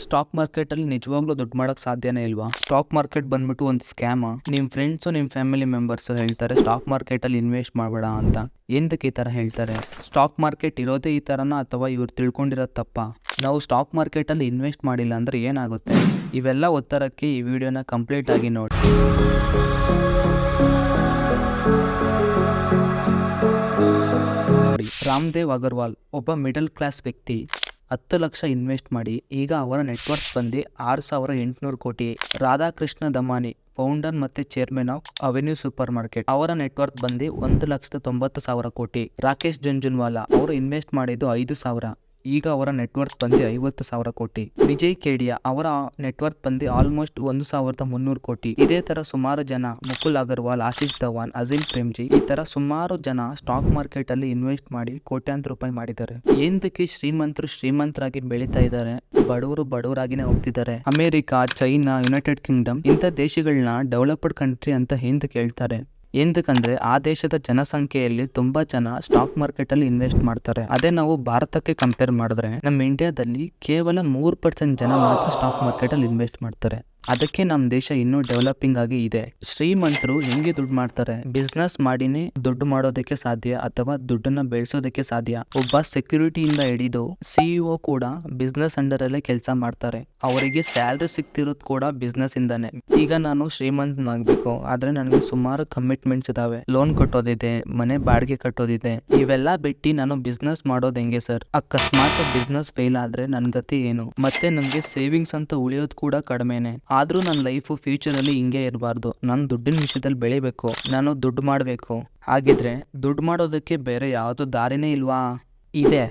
Stock market ಅಲ್ಲಿ ನಿಜವಾಗ್ಲೂ ದುಡ್ಡು ಮಾಡಕ್ ಸಾಧ್ಯನೇ ಇಲ್ವಾ? ಸ್ಟಾಕ್ ಮಾರ್ಕೆಟ್ ಬಂದ್ಬಿಟ್ಟು ಒಂದು ಸ್ಕ್ಯಾಮ್. ನಿಮ್ ಫ್ರೆಂಡ್ಸ್ ನಿಮ್ ಫ್ಯಾಮಿಲಿ ಮೆಂಬರ್ಸ್ ಹೇಳ್ತಾರೆ ಸ್ಟಾಕ್ ಮಾರ್ಕೆಟ್ ಅಲ್ಲಿ ಇನ್ವೆಸ್ಟ್ ಮಾಡಬೇಡ ಅಂತ. ಎಂದಕ್ಕೆ ಈ ತರ ಹೇಳ್ತಾರೆ? ಸ್ಟಾಕ್ ಮಾರ್ಕೆಟ್ ಇರೋದೇ ಈ ತರನ ಅಥವಾ ಇವ್ರು ತಿಳ್ಕೊಂಡಿರೋದು ತಪ್ಪ? ನಾವು ಸ್ಟಾಕ್ ಮಾರ್ಕೆಟ್ ಅಲ್ಲಿ ಇನ್ವೆಸ್ಟ್ ಮಾಡಿಲ್ಲ ಅಂದ್ರೆ ಏನಾಗುತ್ತೆ? ಇವೆಲ್ಲ ಉತ್ತರಕ್ಕೆ ಈ ವಿಡಿಯೋನ ಕಂಪ್ಲೀಟ್ ಆಗಿ ನೋಡಿ. ರಾಮದೇವ್ ಅಗರ್ವಾಲ್ ಒಬ್ಬ ಮಿಡಲ್ ಕ್ಲಾಸ್ ವ್ಯಕ್ತಿ 10 ಲಕ್ಷ ಇನ್ವೆಸ್ಟ್ ಮಾಡಿ ಈಗ ಅವರ ನೆಟ್ವರ್ಕ್ ಬಂದು 6,800 ಕೋಟಿ. ರಾಧಾಕೃಷ್ಣ ದಮಾನಿ ಫೌಂಡರ್ ಮತ್ತೆ chairman of avenue super market, ಅವರ ನೆಟ್ವರ್ಕ್ ಬಂದು 1,90,000 ಕೋಟಿ. ರಾಕೇಶ್ ಜಂಜುನ್ವಾಲಾ ಅವರು ಇನ್ವೆಸ್ಟ್ ಮಾಡಿದ್ದು 5,000, ಈಗ ಅವರ ನೆಟ್ವರ್ಕ್ ಬಂದು 50,000 ಕೋಟಿ. ವಿಜಯ್ ಕೇಡಿಯಾ ಅವರ ನೆಟ್ವರ್ಕ್ ಬಂದು ಆಲ್ಮೋಸ್ಟ್ 1,300 ಕೋಟಿ. ಇದೇ ತರ ಸುಮಾರು ಜನ, ಮುಕುಲ್ ಅಗರ್ವಾಲ್, ಆಶೀಶ್ ಧವನ್, ಅಜಿಮ್ ಪ್ರೇಮ್ಜಿ, ಈ ತರ ಸುಮಾರು ಜನ ಸ್ಟಾಕ್ ಮಾರ್ಕೆಟ್ ಅಲ್ಲಿ ಇನ್ವೆಸ್ಟ್ ಮಾಡಿ ಕೋಟ್ಯಾಂತರ ರೂಪಾಯಿ ಮಾಡಿದ್ದಾರೆ. ಎಂದಕ್ಕೆ ಶ್ರೀಮಂತರು ಶ್ರೀಮಂತರಾಗಿ ಬೆಳೀತಾ ಇದ್ದಾರೆ, ಬಡವರು ಬಡವರಾಗಿನೇ ಹೋಗ್ತಿದ್ದಾರೆ? ಅಮೆರಿಕ, ಚೈನಾ, ಯುನೈಟೆಡ್ ಕಿಂಗ್ಡಮ್ ಇಂಥ ದೇಶಗಳನ್ನ ಡೆವಲಪ್ಡ್ ಕಂಟ್ರಿ ಅಂತ ಎಂದಕ್ಕೆ ಹೇಳ್ತಾರೆ? ಎಂದಕ್ಕಂದ್ರೆ ಆ ದೇಶದ ಜನಸಂಖ್ಯೆಯಲ್ಲಿ ತುಂಬಾ ಜನ ಸ್ಟಾಕ್ ಮಾರ್ಕೆಟ್ ಅಲ್ಲಿ ಇನ್ವೆಸ್ಟ್ ಮಾಡ್ತಾರೆ. ಅದೇ ನಾವು ಭಾರತಕ್ಕೆ ಕಂಪೇರ್ ಮಾಡಿದ್ರೆ ನಮ್ಮ ಇಂಡಿಯಾದಲ್ಲಿ ಕೇವಲ 3% ಜನ ಮಾತ್ರ ಸ್ಟಾಕ್ ಮಾರ್ಕೆಟ್ ಅಲ್ಲಿ ಇನ್ವೆಸ್ಟ್ ಮಾಡ್ತಾರೆ. ಅದಕ್ಕೆ ನಮ್ಮ ದೇಶ ಇನ್ನೂ ಡೆವಲಪಿಂಗ್ ಆಗಿ ಇದೆ. ಶ್ರೀಮಂತರು ಹೆಂಗೆ ದುಡ್ಡು ಮಾಡ್ತಾರೆ? ಬಿಸ್ನೆಸ್ ಮಾಡಿನೇ ದುಡ್ಡು ಮಾಡೋದಕ್ಕೆ ಸಾಧ್ಯ ಅಥವಾ ದುಡ್ಡನ್ನ ಬೆಳೆಸೋದಕ್ಕೆ ಸಾಧ್ಯ. ಒಬ್ಬ ಸೆಕ್ಯೂರಿಟಿಯಿಂದ ಹಿಡಿದು CEO ಕೂಡ ಬಿಸ್ನೆಸ್ ಅಂಡರ್ ಅಲ್ಲೇ ಕೆಲಸ ಮಾಡ್ತಾರೆ. ಅವರಿಗೆ ಸ್ಯಾಲ್ರಿ ಸಿಗ್ತಿರೋದು ಕೂಡ ಬಿಸ್ನೆಸ್ ಇಂದಾನೆ. ಈಗ ನಾನು ಶ್ರೀಮಂತನಾಗಬೇಕು ಆದ್ರೆ ನನಗೆ ಸುಮಾರು ಕಮಿಟ್ಮೆಂಟ್ಸ್ ಇದಾವೆ. ಲೋನ್ ಕಟ್ಟೋದಿದೆ, ಮನೆ ಬಾಡಿಗೆ ಕಟ್ಟೋದಿದೆ. ಇವೆಲ್ಲ ಬಿಟ್ಟು ನಾನು ಬಿಸ್ನೆಸ್ ಮಾಡೋದು ಹೆಂಗೆ ಸರ್? ಅಕಸ್ಮಾತ್ ಬಿಸ್ನೆಸ್ ಫೇಲ್ ಆದ್ರೆ ನನ್ ಗತಿ ಏನು? ಮತ್ತೆ ನನಗೆ ಸೇವಿಂಗ್ಸ್ ಅಂತ ಉಳಿಯೋದು ಕೂಡ ಕಡಿಮೆನೆ. ಆದ್ರೂ ನನ್ನ ಲೈಫ್ ಫ್ಯೂಚರ್ ಅಲ್ಲಿ ಹಿಂಗೆ ಇರಬಾರ್ದು. ನಾನು ದುಡ್ಡಿನ ವಿಷಯದಲ್ಲಿ ಬೆಳಿಬೇಕು, ನಾನು ದುಡ್ಡು ಮಾಡಬೇಕು. ಹಾಗಿದ್ರೆ ದುಡ್ಡು ಮಾಡೋದಕ್ಕೆ ಬೇರೆ ಯಾವುದು ದಾರಿನೇ ಇಲ್ವಾ? ಇದೆ,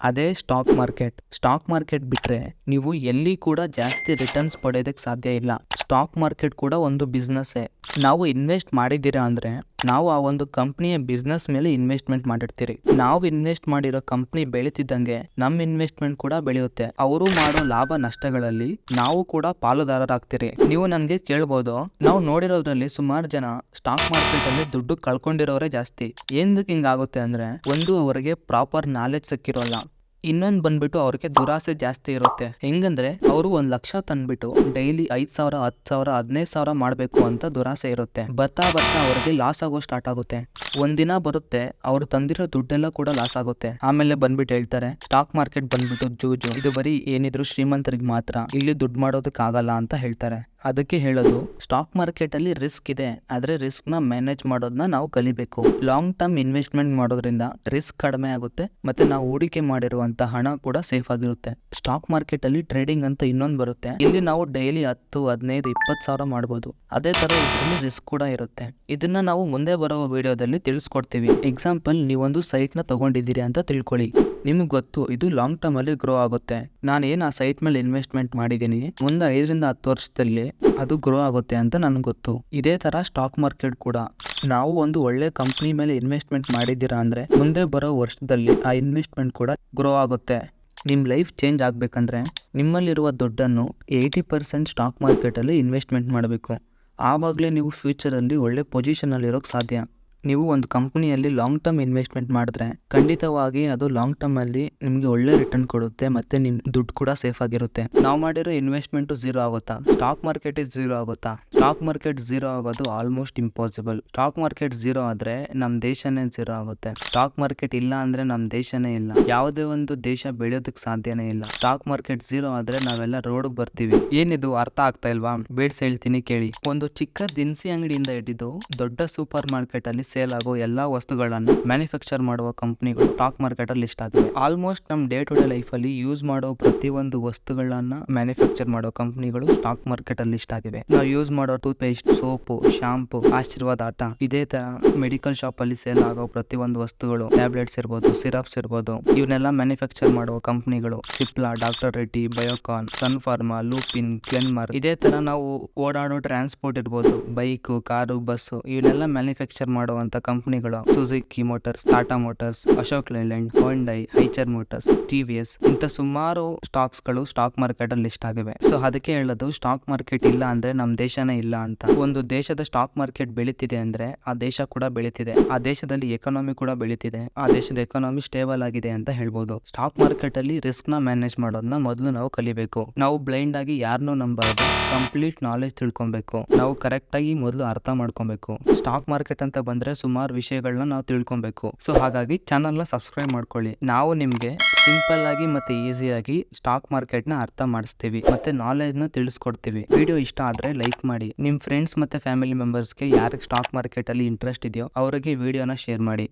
ಅದೇ ಸ್ಟಾಕ್ ಮಾರ್ಕೆಟ್. ಸ್ಟಾಕ್ ಮಾರ್ಕೆಟ್ ಬಿಟ್ರೆ ನೀವು ಎಲ್ಲಿ ಕೂಡ ಜಾಸ್ತಿ ರಿಟರ್ನ್ಸ್ ಪಡೆಯೋದಕ್ಕೆ ಸಾಧ್ಯ ಇಲ್ಲ. ಸ್ಟಾಕ್ ಮಾರ್ಕೆಟ್ ಕೂಡ ಒಂದು ಬಿಸ್ನೆಸ್ಸೇ. ನಾವು ಇನ್ವೆಸ್ಟ್ ಮಾಡಿದ್ದೀರಾ ಅಂದ್ರೆ ನಾವು ಆ ಒಂದು ಕಂಪ್ನಿಯ ಬಿಸ್ನೆಸ್ ಮೇಲೆ ಇನ್ವೆಸ್ಟ್ಮೆಂಟ್ ಮಾಡಿರ್ತೀರಿ. ನಾವು ಇನ್ವೆಸ್ಟ್ ಮಾಡಿರೋ ಕಂಪ್ನಿ ಬೆಳೀತಿದ್ದಂಗೆ ನಮ್ಮ ಇನ್ವೆಸ್ಟ್ಮೆಂಟ್ ಕೂಡ ಬೆಳೆಯುತ್ತೆ. ಅವರು ಮಾಡೋ ಲಾಭ ನಷ್ಟಗಳಲ್ಲಿ ನಾವು ಕೂಡ ಪಾಲುದಾರರಾಗ್ತೀರಿ. ನೀವು ನನಗೆ ಕೇಳ್ಬೋದು, ನಾವು ನೋಡಿರೋದ್ರಲ್ಲಿ ಸುಮಾರು ಜನ ಸ್ಟಾಕ್ ಮಾರ್ಕೆಟ್ ಅಲ್ಲಿ ದುಡ್ಡು ಕಳ್ಕೊಂಡಿರೋರೇ ಜಾಸ್ತಿ. ಎಂದಕ್ಕೆ ಹಿಂಗಾಗುತ್ತೆ ಅಂದ್ರೆ, ಒಂದು ಅವರಿಗೆ ಪ್ರಾಪರ್ ನಾಲೆಜ್ ಸಿಕ್ಕಿರೋಲ್ಲ, ಇನ್ನೊಂದು ಬಂದ್ಬಿಟ್ಟು ಅವ್ರಿಗೆ ದುರಾಸೆ ಜಾಸ್ತಿ ಇರುತ್ತೆ. ಹೆಂಗಂದ್ರೆ ಅವರು 1 ಲಕ್ಷ ತಂದ್ಬಿಟ್ಟು ಡೈಲಿ 5,000, 10,000, 15,000 ಮಾಡ್ಬೇಕು ಅಂತ ದುರಾಸೆ ಇರುತ್ತೆ. ಬರ್ತಾ ಬರ್ತಾ ಅವ್ರಿಗೆ ಲಾಸ್ ಆಗೋ ಸ್ಟಾರ್ಟ್ ಆಗುತ್ತೆ. ಒಂದಿನ ಬರುತ್ತೆ ಅವ್ರು ತಂದಿರೋ ದುಡ್ಡೆಲ್ಲ ಕೂಡ ಲಾಸ್ ಆಗುತ್ತೆ. ಆಮೇಲೆ ಬಂದ್ಬಿಟ್ಟು ಹೇಳ್ತಾರೆ ಸ್ಟಾಕ್ ಮಾರ್ಕೆಟ್ ಬಂದ್ಬಿಟ್ಟು ಜೂಜು, ಇದು ಬರೀ ಏನಿದ್ರು ಶ್ರೀಮಂತರಿಗೆ ಮಾತ್ರ, ಇಲ್ಲಿ ದುಡ್ಡು ಮಾಡೋದಕ್ಕೆ ಆಗಲ್ಲ ಅಂತ ಹೇಳ್ತಾರೆ. ಅದಕ್ಕೆ ಹೇಳೋದು, ಸ್ಟಾಕ್ ಮಾರ್ಕೆಟ್ ಅಲ್ಲಿ ರಿಸ್ಕ್ ಇದೆ, ಆದ್ರೆ ರಿಸ್ಕ್ ನ ಮ್ಯಾನೇಜ್ ಮಾಡೋದನ್ನ ನಾವು ಕಲಿಬೇಕು. ಲಾಂಗ್ ಟರ್ಮ್ ಇನ್ವೆಸ್ಟ್ಮೆಂಟ್ ಮಾಡೋದ್ರಿಂದ ರಿಸ್ಕ್ ಕಡಿಮೆ ಆಗುತ್ತೆ, ಮತ್ತೆ ನಾವು ಹೂಡಿಕೆ ಮಾಡಿರುವಂತ ಹಣ ಕೂಡ ಸೇಫ್ ಆಗಿರುತ್ತೆ. ಸ್ಟಾಕ್ ಮಾರ್ಕೆಟ್ ಅಲ್ಲಿ ಟ್ರೇಡಿಂಗ್ ಅಂತ ಇನ್ನೊಂದು ಬರುತ್ತೆ. ಇಲ್ಲಿ ನಾವು ಡೈಲಿ 10, 15, 20,000 ಮಾಡಬಹುದು. ಅದೇ ತರ ಇದರಲ್ಲಿ ರಿಸ್ಕ್ ಕೂಡ ಇರುತ್ತೆ. ಇದನ್ನ ನಾವು ಮುಂದೆ ಬರೋ ವಿಡಿಯೋದಲ್ಲಿ ತಿಳಿಸ್ಕೊಡ್ತೀವಿ. ಎಕ್ಸಾಂಪಲ್, ನೀವೊಂದು ಸೈಟ್ ನ ತಗೊಂಡಿದ್ದೀರಿ ಅಂತ ತಿಳ್ಕೊಳ್ಳಿ. ನಿಮ್ಗೆ ಗೊತ್ತು ಇದು ಲಾಂಗ್ ಟರ್ಮ್ ಅಲ್ಲಿ ಗ್ರೋ ಆಗುತ್ತೆ. ನಾನು ಏನ್ ಆ ಸೈಟ್ ಮೇಲೆ ಇನ್ವೆಸ್ಟ್ಮೆಂಟ್ ಮಾಡಿದೀನಿ, ಮುಂದೆ 5ರಿಂದ 10 ವರ್ಷದಲ್ಲಿ ಅದು ಗ್ರೋ ಆಗುತ್ತೆ ಅಂತ ನನಗೆ ಗೊತ್ತು. ಇದೇ ತರ ಸ್ಟಾಕ್ ಮಾರ್ಕೆಟ್ ಕೂಡ, ನಾವು ಒಂದು ಒಳ್ಳೆ ಕಂಪ್ನಿ ಮೇಲೆ ಇನ್ವೆಸ್ಟ್ಮೆಂಟ್ ಮಾಡಿದ್ದೀರಾ ಅಂದ್ರೆ ಮುಂದೆ ಬರೋ ವರ್ಷದಲ್ಲಿ ಆ ಇನ್ವೆಸ್ಟ್ಮೆಂಟ್ ಕೂಡ ಗ್ರೋ ಆಗುತ್ತೆ. ನಿಮ್ಮ ಲೈಫ್ ಚೇಂಜ್ ಆಗಬೇಕಂದ್ರೆ ನಿಮ್ಮಲ್ಲಿರುವ ದುಡ್ಡನ್ನು 80% ಸ್ಟಾಕ್ ಮಾರ್ಕೆಟಲ್ಲಿ ಇನ್ವೆಸ್ಟ್ಮೆಂಟ್ ಮಾಡಬೇಕು. ಆವಾಗಲೇ ನೀವು ಫ್ಯೂಚರಲ್ಲಿ ಒಳ್ಳೆ ಪೊಸಿಷನಲ್ಲಿ ಇರೋಕ್ಕೆ ಸಾಧ್ಯ. ನೀವು ಒಂದು ಕಂಪನಿಯಲ್ಲಿ ಲಾಂಗ್ ಟರ್ಮ್ ಇನ್ವೆಸ್ಟ್ಮೆಂಟ್ ಮಾಡಿದ್ರೆ ಖಂಡಿತವಾಗಿ ಅದು ಲಾಂಗ್ ಟರ್ಮ್ ಅಲ್ಲಿ ನಿಮಗೆ ಒಳ್ಳೆ ರಿಟರ್ನ್ ಕೊಡುತ್ತೆ, ಮತ್ತೆ ನಿಮ್ ದುಡ್ಡು ಕೂಡ ಸೇಫ್ ಆಗಿರುತ್ತೆ. ನಾವು ಮಾಡಿರೋ ಇನ್ವೆಸ್ಟ್ಮೆಂಟ್ 0 ಆಗುತ್ತಾ? ಸ್ಟಾಕ್ ಮಾರ್ಕೆಟ್ 0 ಆಗುತ್ತಾ? ಸ್ಟಾಕ್ ಮಾರ್ಕೆಟ್ 0 ಆಗೋದು ಆಲ್ಮೋಸ್ಟ್ ಇಂಪಾಸಿಬಲ್. ಸ್ಟಾಕ್ ಮಾರ್ಕೆಟ್ 0 ಆದ್ರೆ ನಮ್ ದೇಶನೇ 0 ಆಗುತ್ತೆ. ಸ್ಟಾಕ್ ಮಾರ್ಕೆಟ್ ಇಲ್ಲ ಅಂದ್ರೆ ನಮ್ ದೇಶನೇ ಇಲ್ಲ. ಯಾವುದೇ ಒಂದು ದೇಶ ಬೆಳೆಯೋದಕ್ಕೆ ಸಾಧ್ಯನೇ ಇಲ್ಲ. ಸ್ಟಾಕ್ ಮಾರ್ಕೆಟ್ 0 ಆದ್ರೆ ನಾವೆಲ್ಲ ರೋಡ್ ಬರ್ತೀವಿ. ಏನಿದು ಅರ್ಥ ಆಗ್ತಾ ಇಲ್ವಾ? ಬೇಡ್ಸ್ ಹೇಳ್ತೀನಿ ಕೇಳಿ. ಒಂದು ಚಿಕ್ಕ ದಿನಸಿ ಅಂಗಡಿಯಿಂದ ಹಿಡಿದು ದೊಡ್ಡ ಸೂಪರ್ ಮಾರ್ಕೆಟ್ ಅಲ್ಲಿ ಸೇಲ್ ಆಗೋ ಎಲ್ಲಾ ವಸ್ತುಗಳನ್ನು ಮ್ಯಾನುಫ್ಯಾಕ್ಚರ್ ಮಾಡುವ ಕಂಪನಿಗಳು ಸ್ಟಾಕ್ ಮಾರ್ಕೆಟ್ ಅಲ್ಲಿ ಲಿಸ್ಟ್ ಆಗಿವೆ. ಆಲ್ಮೋಸ್ಟ್ ನಮ್ ಡೇ ಟು ಡೇ ಲೈಫ್ ಅಲ್ಲಿ ಯೂಸ್ ಮಾಡೋ ಪ್ರತಿಯೊಂದು ವಸ್ತುಗಳನ್ನ ಮ್ಯಾನುಫ್ಯಾಕ್ಚರ್ ಮಾಡೋ ಕಂಪನಿಗಳು ಸ್ಟಾಕ್ ಮಾರ್ಕೆಟ್ ಅಲ್ಲಿ ಲಿಸ್ಟ್ ಆಗಿವೆ. ನಾವು ಯೂಸ್ ಮಾಡೋ tooth paste, soap, shampoo, Aashirvaad ಆಟ, ಇದೇ ತರ ಮೆಡಿಕಲ್ ಶಾಪ್ ಅಲ್ಲಿ ಸೇಲ್ ಆಗೋ ಪ್ರತಿಯೊಂದು ವಸ್ತುಗಳು, ಟ್ಯಾಬ್ಲೆಟ್ಸ್ ಇರ್ಬೋದು, ಸಿರಪ್ಸ್ ಇರ್ಬೋದು, ಇವನ್ನೆಲ್ಲ ಮ್ಯಾನುಫ್ಯಾಕ್ಚರ್ ಮಾಡುವ ಕಂಪನಿಗಳು Cipla, doctor Reddy, Biocon, Sun Pharma, Lupin, Glenmark. ಇದೇ ತರ ನಾವು ಓಡಾಡೋ ಟ್ರಾನ್ಸ್ಪೋರ್ಟ್ ಇರ್ಬೋದು, ಬೈಕ್, ಕಾರು, ಬಸ್, ಇವನ್ನೆಲ್ಲ ಮ್ಯಾನುಫ್ಯಾಕ್ಚರ್ ಮಾಡೋ ಇರುವಂತ ಕಂಪನಿಗಳು Suzuki Motors, Tata Motors, Ashok Leyland, Hyundai, Eicher Motors, TVS ಇಂತ ಸುಮಾರು ಸ್ಟಾಕ್ಸ್ ಗಳು ಸ್ಟಾಕ್ ಮಾರ್ಕೆಟ್ ಅಲ್ಲಿ ಲಿಸ್ಟ್ ಆಗಿವೆ. ಸೊ ಅದಕ್ಕೆ ಹೇಳೋದು ಸ್ಟಾಕ್ ಮಾರ್ಕೆಟ್ ಇಲ್ಲ ಅಂದ್ರೆ ನಮ್ ದೇಶನೇ ಇಲ್ಲ ಅಂತ. ಒಂದು ದೇಶದ ಸ್ಟಾಕ್ ಮಾರ್ಕೆಟ್ ಬೆಳೀತಿದೆ ಅಂದ್ರೆ ಆ ದೇಶ ಕೂಡ ಬೆಳೀತಿದೆ, ಆ ದೇಶದಲ್ಲಿ ಎಕಾನಮಿ ಕೂಡ ಬೆಳೀತಿದೆ, ಆ ದೇಶದ ಎಕಾನಮಿ ಸ್ಟೇಬಲ್ ಆಗಿದೆ ಅಂತ ಹೇಳ್ಬೋದು. ಸ್ಟಾಕ್ ಮಾರ್ಕೆಟ್ ಅಲ್ಲಿ ರಿಸ್ಕ್ ನ ಮ್ಯಾನೇಜ್ ಮಾಡೋದನ್ನ ಮೊದಲು ನಾವು ಕಲಿಬೇಕು. ನಾವು ಬ್ಲೈಂಡ್ ಆಗಿ ಯಾರನ್ನೂ ನಂಬಾರ್ದು, ಕಂಪ್ಲೀಟ್ ನಾಲೆಜ್ ತಿಳ್ಕೊಬೇಕು. ನಾವು ಕರೆಕ್ಟ್ ಆಗಿ ಮೊದಲು ಅರ್ಥ ಮಾಡ್ಕೊಬೇಕು. ಸ್ಟಾಕ್ ಮಾರ್ಕೆಟ್ ಅಂತ ಬಂದ್ರೆ ಸುಮಾರು ವಿಷಯಗಳನ್ನ ನಾವು ತಿಳ್ಕೊಬೇಕು. ಸೊ ಹಾಗಾಗಿ ಚಾನಲ್ ನ ಸಬ್ಸ್ಕ್ರೈಬ್ ಮಾಡ್ಕೊಳ್ಳಿ. ನಾವು ನಿಮ್ಗೆ ಸಿಂಪಲ್ ಆಗಿ ಮತ್ತೆ ಈಸಿಯಾಗಿ ಸ್ಟಾಕ್ ಮಾರ್ಕೆಟ್ ನ ಅರ್ಥ ಮಾಡಿಸ್ತೀವಿ ಮತ್ತೆ ನಾಲೆಜ್ ನ ತಿಳಿಸ್ಕೊಡ್ತೀವಿ. ವಿಡಿಯೋ ಇಷ್ಟ ಆದ್ರೆ ಲೈಕ್ ಮಾಡಿ. ನಿಮ್ ಫ್ರೆಂಡ್ಸ್ ಮತ್ತೆ ಫ್ಯಾಮಿಲಿ ಮೆಂಬರ್ಸ್ಗೆ ಯಾರಿಗೆ ಸ್ಟಾಕ್ ಮಾರ್ಕೆಟ್ ಅಲ್ಲಿ ಇಂಟ್ರೆಸ್ಟ್ ಇದೆಯೋ ಅವರಿಗೆ ವಿಡಿಯೋನ ಶೇರ್ ಮಾಡಿ.